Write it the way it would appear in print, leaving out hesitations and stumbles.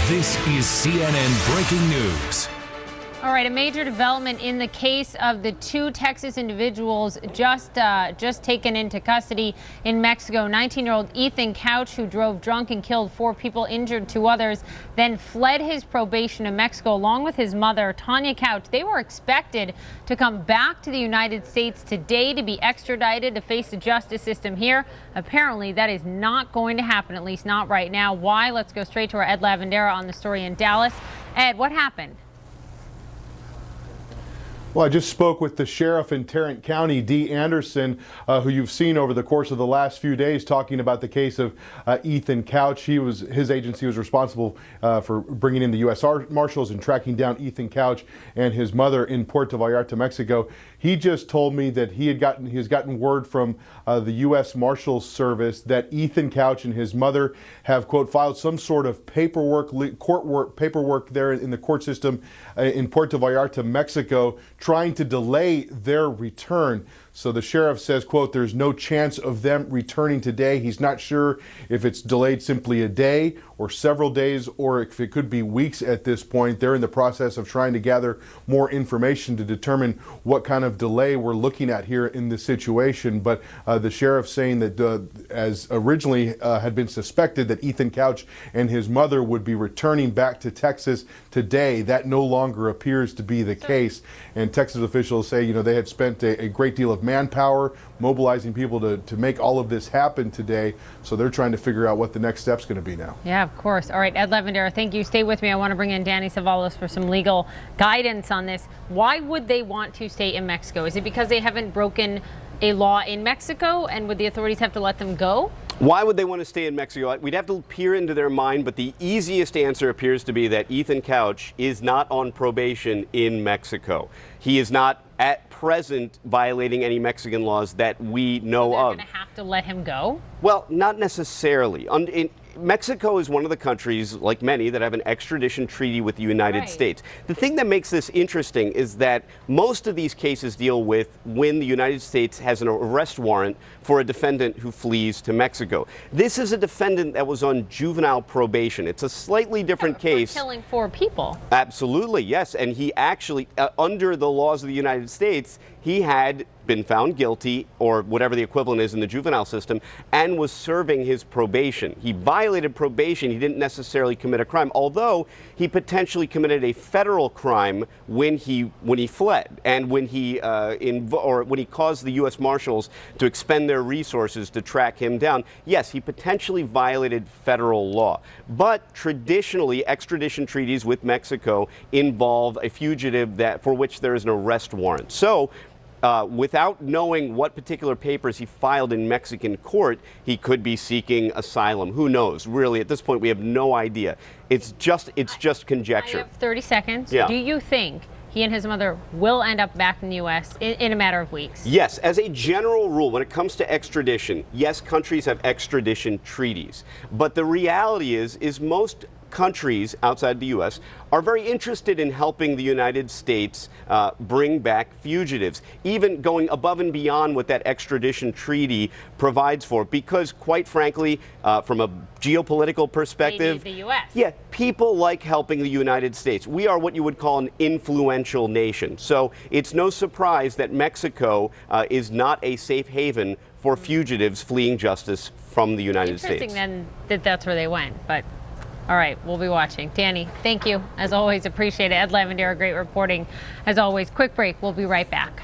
This is CNN Breaking News. All right, a major development in the case of the two Texas individuals just taken into custody in Mexico. 19-year-old Ethan Couch, who drove drunk and killed 4 people, injured 2 others, then fled his probation in Mexico along with his mother, Tanya Couch. They were expected to come back to the United States today to be extradited to face the justice system here. Apparently, that is not going to happen, at least not right now. Why? Let's go straight to our Ed Lavandera on the story in Dallas. Ed, what happened? Well, I just spoke with the sheriff in Tarrant County, Dee Anderson, who you've seen over the course of the last few days talking about the case of Ethan Couch. His agency was responsible for bringing in the U.S. Marshals and tracking down Ethan Couch and his mother in Puerto Vallarta, Mexico. He just told me that he has gotten word from the U.S. Marshals Service that Ethan Couch and his mother have, quote, filed some sort of paperwork there in the court system in Puerto Vallarta, Mexico, trying to delay their return. So the sheriff says, quote, there's no chance of them returning today. He's not sure if it's delayed simply a day or several days, or if it could be weeks at this point. They're in the process of trying to gather more information to determine what kind of delay we're looking at here in this situation. But the sheriff saying that as originally had been suspected that Ethan Couch and his mother would be returning back to Texas today, that no longer appears to be the case. And Texas officials say, they had spent a great deal of manpower mobilizing people to make all of this happen today. So they're trying to figure out what the next step's going to be now. Yeah, of course. All right, Ed Lavandera, thank you. Stay with me. I want to bring in Danny Savalos for some legal guidance on this. Why would they want to stay in Mexico? Is it because they haven't broken a law in Mexico, and would the authorities have to let them go? Why would they want to stay in Mexico? We'd have to peer into their mind, but the easiest answer appears to be that Ethan Couch is not on probation in Mexico. He is not at present violating any Mexican laws that we know They're of. going to have to let him go? Well, not necessarily. Mexico is one of the countries, like many, that have an extradition treaty with the United States. The thing that makes this interesting is that most of these cases deal with when the United States has an arrest warrant for a defendant who flees to Mexico. This is a defendant that was on juvenile probation. It's a slightly different case. For killing 4 people. Absolutely, yes. And he actually, under the laws of the United States, he had been found guilty, or whatever the equivalent is in the juvenile system, and was serving his probation. He violated probation. He didn't necessarily commit a crime, although he potentially committed a federal crime when he fled, and when he when he caused the U.S. Marshals to expend their resources to track him down. Yes, he potentially violated federal law. But traditionally, extradition treaties with Mexico involve a fugitive for which there is an arrest warrant. So, without knowing what particular papers he filed in Mexican court, he could be seeking asylum. Who knows? Really, at this point, we have no idea. It's just conjecture. I have 30 seconds. Yeah. Do you think he and his mother will end up back in the U.S. in a matter of weeks? Yes. As a general rule, when it comes to extradition, yes, countries have extradition treaties. But the reality is most countries outside the U.S. are very interested in helping the United States bring back fugitives, even going above and beyond what that extradition treaty provides for, because quite frankly, from a geopolitical perspective, they need the U.S. Yeah, people like helping the United States. We are what you would call an influential nation. So it's no surprise that Mexico is not a safe haven for fugitives fleeing justice from the United States. Interesting then that's where they went, but all right, we'll be watching. Danny, thank you. As always, appreciate it. Ed Lavandera, great reporting. As always, quick break. We'll be right back.